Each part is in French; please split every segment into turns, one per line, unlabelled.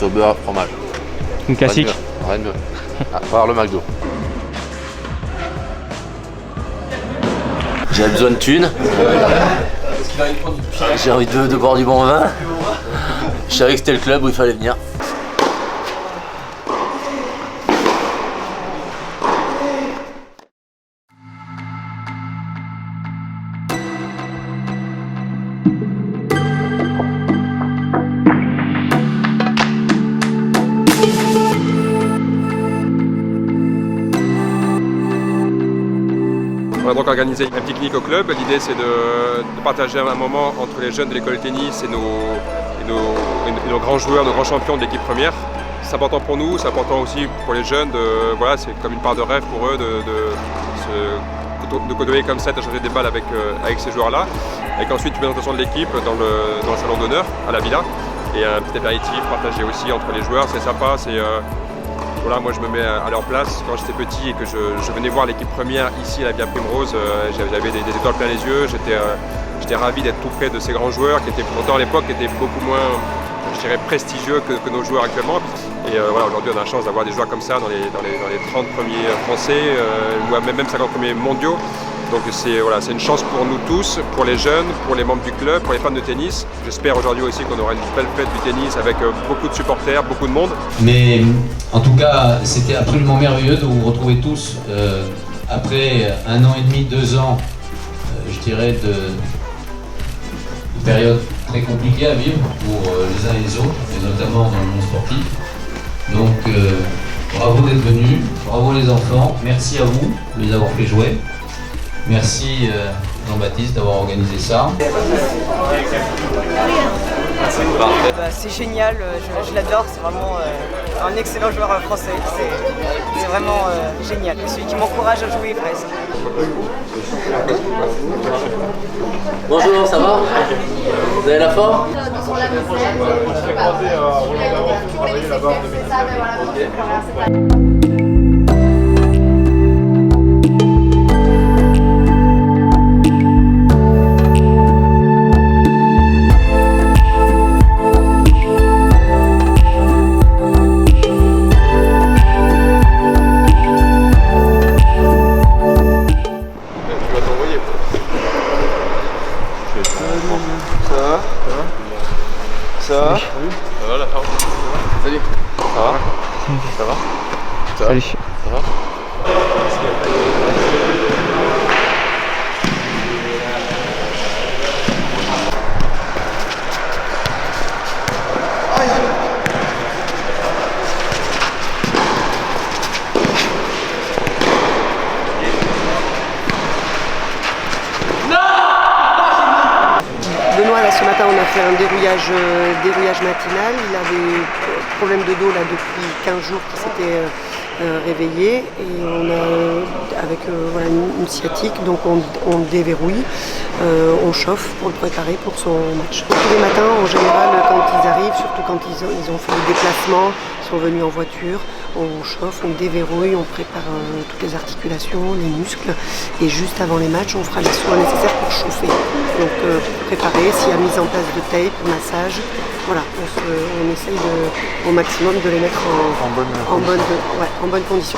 Pâte au beurre, fromage.
Une classique.
Rien de mieux. À part le McDo. J'avais besoin de thunes. J'ai envie de boire du bon vin. Je savais que c'était le club où il fallait venir.
On a donc organisé un pique-nique au club. L'idée c'est de partager un moment entre les jeunes de l'école de tennis et nos grands joueurs, nos grands champions de l'équipe première. C'est important pour nous, c'est important aussi pour les jeunes. Voilà, c'est comme une part de rêve pour eux de côtoyer comme ça, d'échanger des balles avec ces joueurs-là. Avec ensuite une présentation de l'équipe dans le salon d'honneur à la Villa. Et un petit apéritif partagé aussi entre les joueurs, c'est sympa. Voilà, moi je me mets à leur place. Quand j'étais petit et que je venais voir l'équipe première ici à la Villa Primrose, j'avais des étoiles plein les yeux. J'étais ravi d'être tout près de ces grands joueurs qui étaient pourtant à l'époque beaucoup moins, je dirais, prestigieux que nos joueurs actuellement. Et voilà, aujourd'hui on a la chance d'avoir des joueurs comme ça dans les 30 premiers français ou même 50 premiers mondiaux. Donc voilà, c'est une chance pour nous tous, pour les jeunes, pour les membres du club, pour les fans de tennis. J'espère aujourd'hui aussi qu'on aura une belle fête du tennis avec beaucoup de supporters, beaucoup de monde.
Mais en tout cas, c'était absolument merveilleux de vous retrouver tous après 1 an et demi, 2 ans, je dirais, de période très compliquée à vivre pour les uns et les autres, et notamment dans le monde sportif. Donc bravo d'être venus, bravo les enfants, merci à vous de les avoir fait jouer. Merci Jean-Baptiste d'avoir organisé ça.
C'est génial, je l'adore, c'est vraiment un excellent joueur français, c'est vraiment génial. C'est celui qui m'encourage à jouer presque.
Bonjour, ça va? Vous avez la forme?
Ça va?
Ça va la forme? Salut. Ça va? Ça va?
Salut.
Ça va?
Benoît, là, ce matin, on a fait un dérouillage matinal. Il a des problèmes de dos là, depuis 15 jours qui s'étaient réveillés. Et on a, avec voilà, une sciatique, donc on déverrouille, on chauffe pour le préparer pour son match. Tous les matins, en général, quand ils arrivent, surtout quand ils ont fait des déplacements, ils sont venus en voiture, on chauffe, on déverrouille, on prépare toutes les articulations, les muscles. Et juste avant les matchs, on fera les soins nécessaires pour chauffer. Donc préparer, s'il y a mise en place de tape, massage, voilà, on essaye au maximum de les mettre en bonne condition.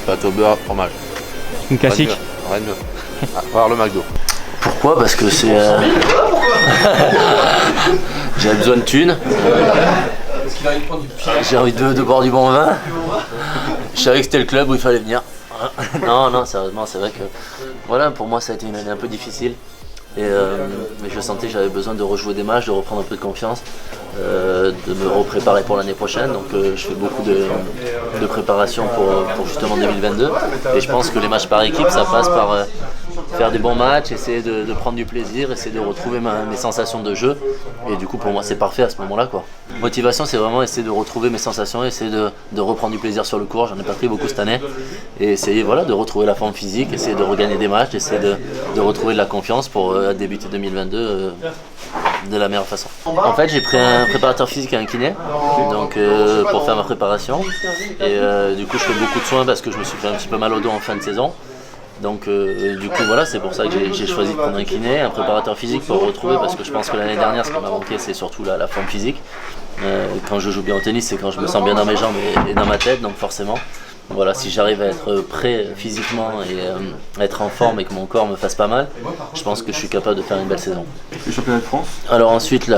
Pâte au beurre, fromage.
Une classique.
Rien de mieux. À part le McDo. Pourquoi? Parce que c'est... J'avais besoin de thunes. J'ai envie de boire du bon vin. Je savais que c'était le club où il fallait venir. Non, sérieusement, c'est vrai que... Voilà, pour moi ça a été une année un peu difficile. Mais je sentais que j'avais besoin de rejouer des matchs, de reprendre un peu de confiance. de me repréparer pour l'année prochaine. Donc je fais beaucoup de préparation pour justement 2022. Et je pense que les matchs par équipe, ça passe par faire des bons matchs, essayer de prendre du plaisir, essayer de retrouver mes sensations de jeu. Et du coup, pour moi, c'est parfait à ce moment-là, quoi. Motivation, c'est vraiment essayer de retrouver mes sensations, essayer de reprendre du plaisir sur le court. J'en ai pas pris beaucoup cette année. Et essayer de retrouver la forme physique, essayer de regagner des matchs, essayer de retrouver de la confiance pour débuter 2022 de la meilleure façon. En fait, j'ai pris un préparateur physique et un kiné donc, pour faire ma préparation. Et du coup, je fais beaucoup de soins parce que je me suis fait un petit peu mal au dos en fin de saison. Donc du coup voilà, c'est pour ça que j'ai choisi de prendre un kiné, un préparateur physique pour retrouver, parce que je pense que l'année dernière ce qui m'a manqué c'est surtout la forme physique. Quand je joue bien au tennis, c'est quand je me sens bien dans mes jambes et dans ma tête, donc forcément voilà, si j'arrive à être prêt physiquement et être en forme et que mon corps me fasse pas mal, je pense que je suis capable de faire une belle saison.
Les championnats de France?
Alors ensuite,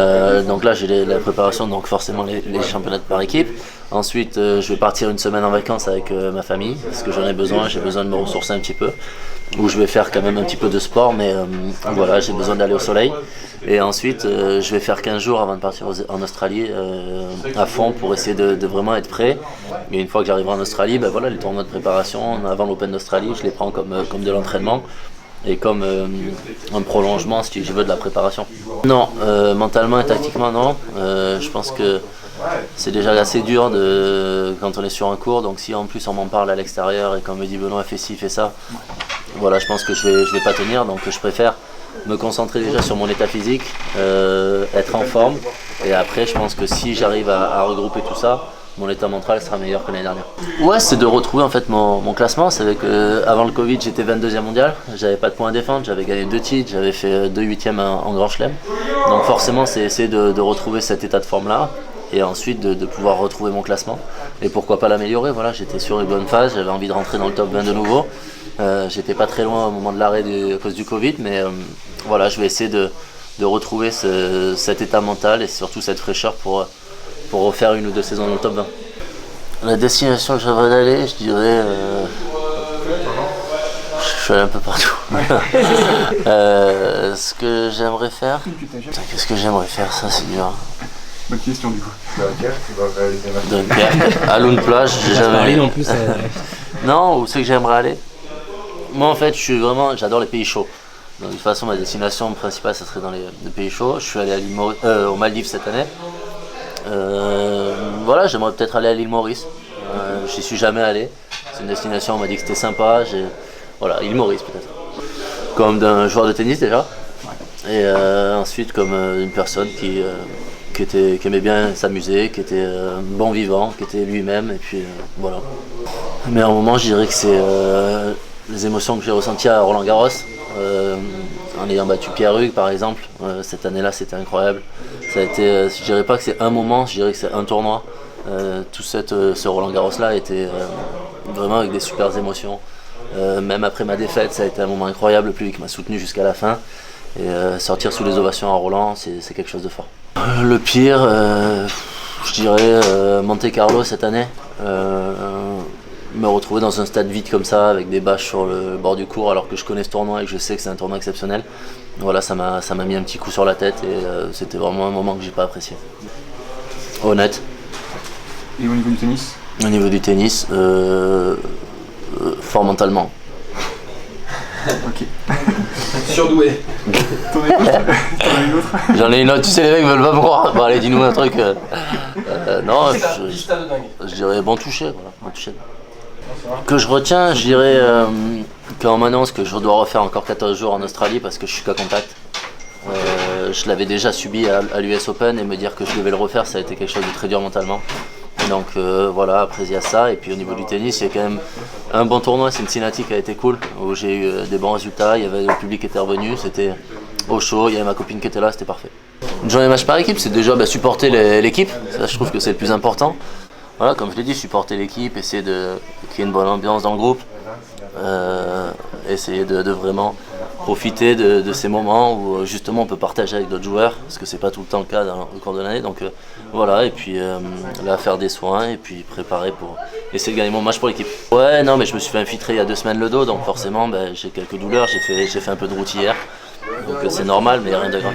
donc là j'ai la préparation, donc forcément les championnats par équipe. Ensuite, je vais partir une semaine en vacances avec ma famille, parce que j'en ai besoin, j'ai besoin de me ressourcer un petit peu. Où je vais faire quand même un petit peu de sport, mais voilà, j'ai besoin d'aller au soleil. Et ensuite, je vais faire 15 jours avant de partir en Australie à fond pour essayer de vraiment être prêt. Et une fois que j'arriverai en Australie, ben voilà, les tournois de préparation avant l'Open d'Australie, je les prends comme de l'entraînement et comme un prolongement, si je veux, de la préparation. Non, mentalement et tactiquement, non. Je pense que c'est déjà assez dur quand on est sur un cours, donc si en plus on m'en parle à l'extérieur et qu'on me dit Benoît fais ci, fais ça, voilà, je pense que je vais pas tenir, donc je préfère me concentrer déjà sur mon état physique, être en forme, et après je pense que si j'arrive à regrouper tout ça, mon état mental sera meilleur que l'année dernière. Ouais, c'est de retrouver en fait mon classement. C'est que avant le Covid, j'étais 22e mondial, j'avais pas de points à défendre, j'avais gagné 2 titres, j'avais fait 2 8e en Grand Chelem. Donc forcément, c'est essayer de retrouver cet état de forme-là et ensuite de pouvoir retrouver mon classement. Et pourquoi pas l'améliorer, voilà, j'étais sur une bonne phase, j'avais envie de rentrer dans le top 20 de nouveau. J'étais pas très loin au moment de l'arrêt à cause du Covid, mais voilà, je vais essayer de retrouver cet état mental et surtout cette fraîcheur pour refaire 1 ou 2 saisons dans le top 20. La destination que j'aimerais aller, je dirais... je suis allé un peu partout. Ce que j'aimerais faire... Qu'est-ce que j'aimerais faire, ça c'est dur.
Bonne question du coup.
Dunkerque, à Lune Plage, j'ai jamais allé non plus. Non, où c'est que j'aimerais aller? Moi en fait, j'adore les pays chauds. Donc, de toute façon, ma destination principale, ça serait dans les pays chauds. Je suis allé aux Maldives cette année. Voilà, j'aimerais peut-être aller à l'île Maurice. J'y suis jamais allé. C'est une destination, on m'a dit que c'était sympa. Voilà, l'île Maurice peut-être. Comme d'un joueur de tennis déjà. Et ensuite comme une personne qui aimait bien s'amuser, qui était bon vivant, qui était lui-même. Et puis voilà. Mais à un moment, je dirais que c'est les émotions que j'ai ressenties à Roland-Garros. En ayant battu Pierre Hugues par exemple, cette année-là c'était incroyable. Ça a été, je dirais pas que c'est un moment, je dirais que c'est un tournoi. Tout ce Roland-Garros-là était vraiment avec des super émotions. Même après ma défaite, ça a été un moment incroyable, le public m'a soutenu jusqu'à la fin. Et sortir sous les ovations à Roland, c'est quelque chose de fort. Le pire, je dirais Monte Carlo cette année. Me retrouver dans un stade vide comme ça avec des bâches sur le bord du court alors que je connais ce tournoi et que je sais que c'est un tournoi exceptionnel. Voilà, ça m'a mis un petit coup sur la tête et c'était vraiment un moment que j'ai pas apprécié. Honnête.
Et au niveau du tennis?
Au niveau du tennis, fort mentalement.
Ok.
Surdoué.
T'en as une autre?
J'en ai une autre, tu sais les mecs veulent pas me croire. Bon allez, dis-nous un truc. Non, je dirais bon toucher, voilà, bon toucher. Que je retiens, je dirais qu'on m'annonce que je dois refaire encore 14 jours en Australie parce que je suis qu'à contact. Je l'avais déjà subi à l'US Open et me dire que je devais le refaire, ça a été quelque chose de très dur mentalement. Donc voilà, après il y a ça. Et puis au niveau du tennis, il y a quand même un bon tournoi, Cincinnati qui a été cool, où j'ai eu des bons résultats, il y avait le public qui était revenu, c'était au chaud, il y avait ma copine qui était là, c'était parfait. Une journée match par équipe, c'est déjà supporter l'équipe, ça je trouve que c'est le plus important. Voilà, comme je l'ai dit, supporter l'équipe, essayer qu'il y ait une bonne ambiance dans le groupe, essayer de vraiment profiter de ces moments où justement on peut partager avec d'autres joueurs, parce que c'est pas tout le temps le cas au cours de l'année. Donc voilà, et puis là faire des soins et puis préparer pour essayer de gagner mon match pour l'équipe. Ouais, non mais je me suis fait infiltrer il y a 2 semaines le dos, donc forcément j'ai quelques douleurs, j'ai fait un peu de route hier, donc c'est normal mais rien de grave.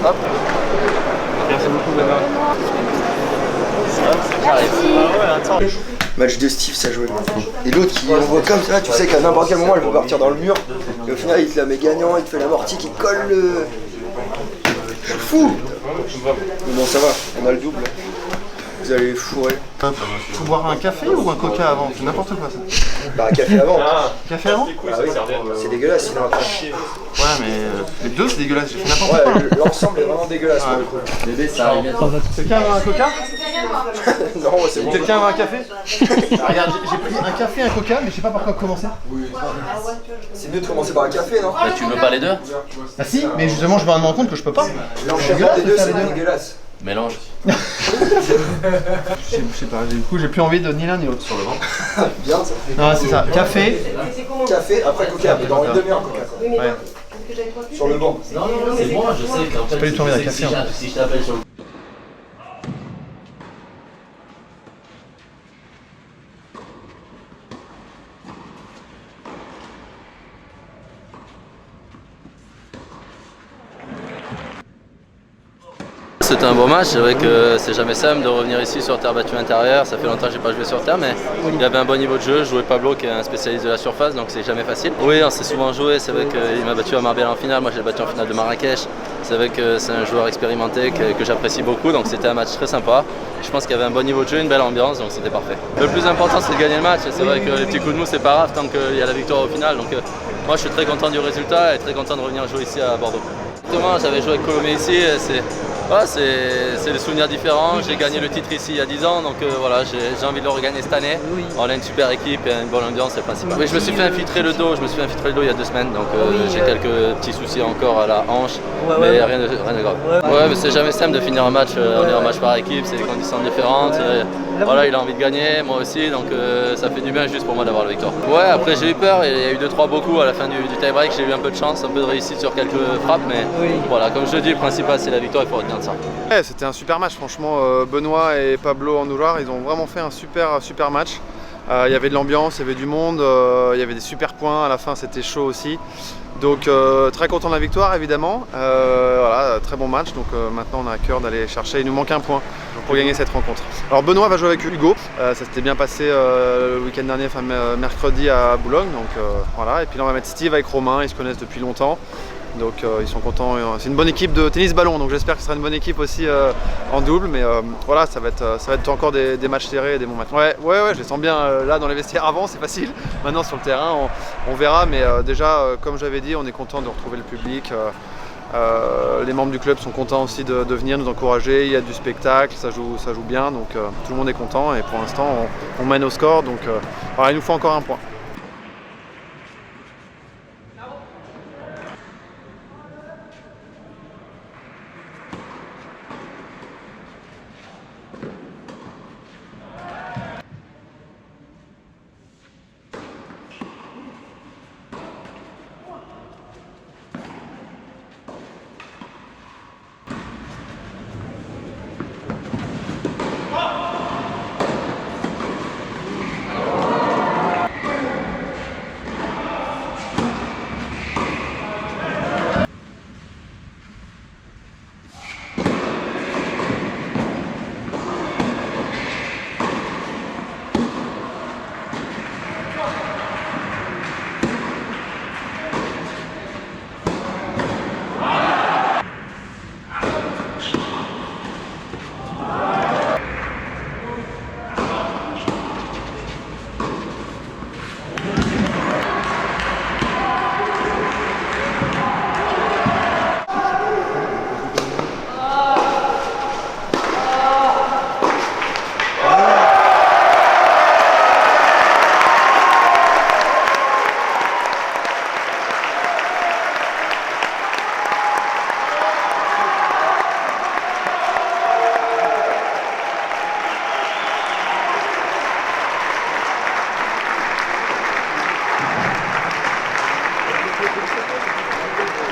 Hop.
Merci beaucoup, Benoît.
Match de Steve, ça jouait de fou. Et l'autre qui envoie comme ça, tu sais qu'à n'importe quel moment elle va partir dans le mur. Et au final il te la met gagnant, il te fait l'amorti qui colle le. Je suis fou. Mais bon ça va, on a le double. Vous allez les fourrer.
Faut boire un café ou un coca avant? C'est n'importe quoi ça.
Bah un café avant.
Café avant?
Ah oui, c'est dégueulasse sinon après.
Ouais mais les deux c'est dégueulasse, j'ai fait n'importe quoi.
Ouais, l'ensemble est vraiment dégueulasse pour le coup.
Bébé, ça arrive bientôt.
Quelqu'un veut un coca?
Non, c'est bon.
Quelqu'un veut un café? Regarde, j'ai pris un café, un coca, mais je sais pas par quoi commencer.
C'est mieux de commencer par un café, non?
Bah, tu veux pas les deux?
Bah si, mais justement je me rends compte que je peux pas.
L'enchaînement des deux, c'est dégueulasse.
Mélange.
Je sais pas, du coup j'ai plus envie de ni l'un ni l'autre.
Sur le ventre.
Bien, ça fait.
Non c'est ça, café.
Café, après coca, mais dans une demi-heure coca.
Ouais.
Sur le banc.
Non, c'est moi, je sais qu'en fait,
pas du tout envie d'un café, hein.
si je t'appelle sur le... C'était un beau match, c'est vrai que c'est jamais simple de revenir ici sur terre battue intérieure, ça fait longtemps que j'ai pas joué sur terre, mais il y avait un bon niveau de jeu, je jouais Pablo qui est un spécialiste de la surface, donc c'est jamais facile. Oui, on s'est souvent joué, c'est vrai qu'il m'a battu à Marbella en finale, moi j'ai battu en finale de Marrakech, c'est vrai que c'est un joueur expérimenté que j'apprécie beaucoup, donc c'était un match très sympa. Je pense qu'il y avait un bon niveau de jeu, une belle ambiance, donc c'était parfait. Le plus important c'est de gagner le match, c'est vrai que les petits coups de mou c'est pas grave tant qu'il y a la victoire au final, donc moi je suis très content du résultat et très content de revenir jouer ici à Bordeaux. Exactement, j'avais joué avec Colomé ici, c'est des souvenirs différents. J'ai gagné le titre ici il y a 10 ans, donc voilà, j'ai envie de le regagner cette année. On a une super équipe et une bonne ambiance, c'est le principal. Oui, je me suis fait infiltrer le dos, il y a 2 semaines, donc j'ai quelques petits soucis encore à la hanche, mais rien de grave. Ouais, mais c'est jamais simple de finir un match, on est en match par équipe, c'est des conditions différentes. Voilà, il a envie de gagner, moi aussi, donc ça fait du bien juste pour moi d'avoir la victoire. Ouais, après j'ai eu peur, il y a eu 2-3 beaux coups à la fin du tie-break, j'ai eu un peu de chance, un peu de réussite sur quelques frappes, mais voilà, comme je dis, le principal c'est la victoire, il faut retenir de ça.
Ouais, c'était un super match, franchement. Benoît et Pablo Andoujar, ils ont vraiment fait un super match. Il y avait de l'ambiance, il y avait du monde, il y avait des super points, à la fin c'était chaud aussi. Donc très content de la victoire évidemment. Voilà, très bon match, donc maintenant on a à cœur d'aller chercher, il nous manque un point pour gagner cette rencontre. Alors Benoît va jouer avec Hugo, ça s'était bien passé le week-end dernier, enfin mercredi à Boulogne, donc voilà. Et puis là on va mettre Steve avec Romain, ils se connaissent depuis longtemps. Donc ils sont contents, c'est une bonne équipe de tennis ballon, donc j'espère que ce sera une bonne équipe aussi en double, mais voilà, ça va être encore des matchs serrés et des bons matchs. Ouais, je les sens bien là dans les vestiaires avant, c'est facile, maintenant sur le terrain on verra, mais déjà comme j'avais dit, on est content de retrouver le public, les membres du club sont contents aussi de venir nous encourager, il y a du spectacle, ça joue bien, donc tout le monde est content et pour l'instant on mène au score, donc voilà, il nous faut encore un point.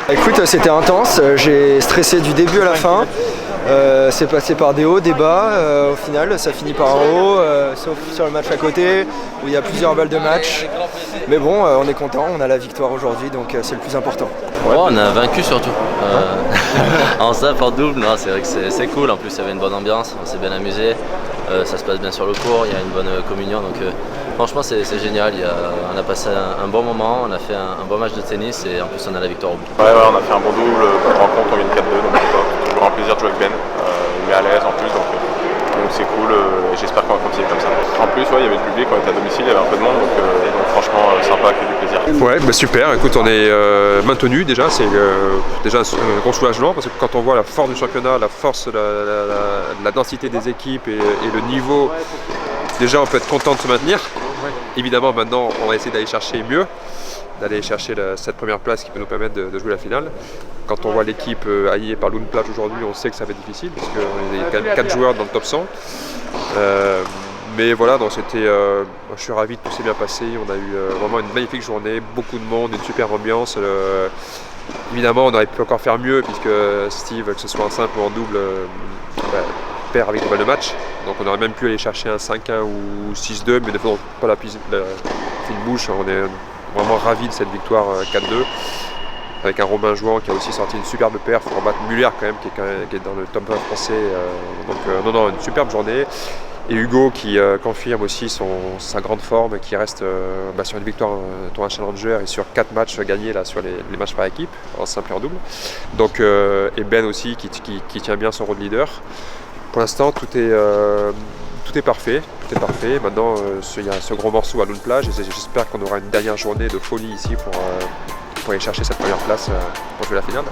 Écoute, c'était intense, j'ai stressé du début à la fin. C'est passé par des hauts, des bas. Au final, ça finit par un haut, sauf sur le match à côté où il y a plusieurs balles de match. Mais bon, on est content, on a la victoire aujourd'hui, donc c'est le plus important.
Ouais, on a vaincu surtout. En simple, en double, non, c'est vrai que c'est cool. En plus, il y avait une bonne ambiance, on s'est bien amusé. Ça se passe bien sur le court, il y a une bonne communion. Donc, franchement, c'est génial. On a passé un bon moment, on a fait un bon match de tennis et en plus, on a la victoire au bout.
Ouais, on a fait un bon double, bonne rencontre, on gagne 4-2, donc c'est top. Toujours un plaisir de jouer avec Ben. Il met à l'aise en plus, donc c'est cool. Et j'espère qu'on va continuer comme ça. En plus, il y avait le public, on était à domicile, il y avait un peu de monde, donc franchement, sympa, que du plaisir.
Ouais, bah super, écoute, on est maintenu déjà, c'est déjà un gros soulagement parce que quand on voit la force du championnat, la force, la densité des équipes et le niveau, déjà on peut être content de se maintenir. Évidemment, maintenant on va essayer d'aller chercher mieux, d'aller chercher cette première place qui peut nous permettre de jouer la finale. Quand on voit l'équipe alliée par Lune Plage aujourd'hui, on sait que ça va être difficile parce qu'il y a quand même 4 joueurs dans le top 100. Mais voilà, donc je suis ravi de tout s'est bien passé. On a eu vraiment une magnifique journée, beaucoup de monde, une super ambiance. Évidemment, on aurait pu encore faire mieux puisque Steve, que ce soit en simple ou en double, perd avec des balles de match. Donc on aurait même pu aller chercher un 5-1 ou 6-2, mais ne faisons pas la fine bouche. On est vraiment ravis de cette victoire 4-2. Avec un Romain Jouan qui a aussi sorti une superbe perf pour battre Muller quand même, qui est dans le top 20 français. Donc non, une superbe journée. Et Hugo qui confirme aussi sa grande forme, qui reste sur une victoire tournoi Challenger et sur 4 matchs gagnés là, sur les matchs par équipe, en simple et en double. Donc, et Ben aussi qui tient bien son rôle de leader. Pour l'instant, tout est parfait. Maintenant, il y a ce gros morceau à Lune Plage et j'espère qu'on aura une dernière journée de folie ici pour aller chercher cette première place pour jouer la finale.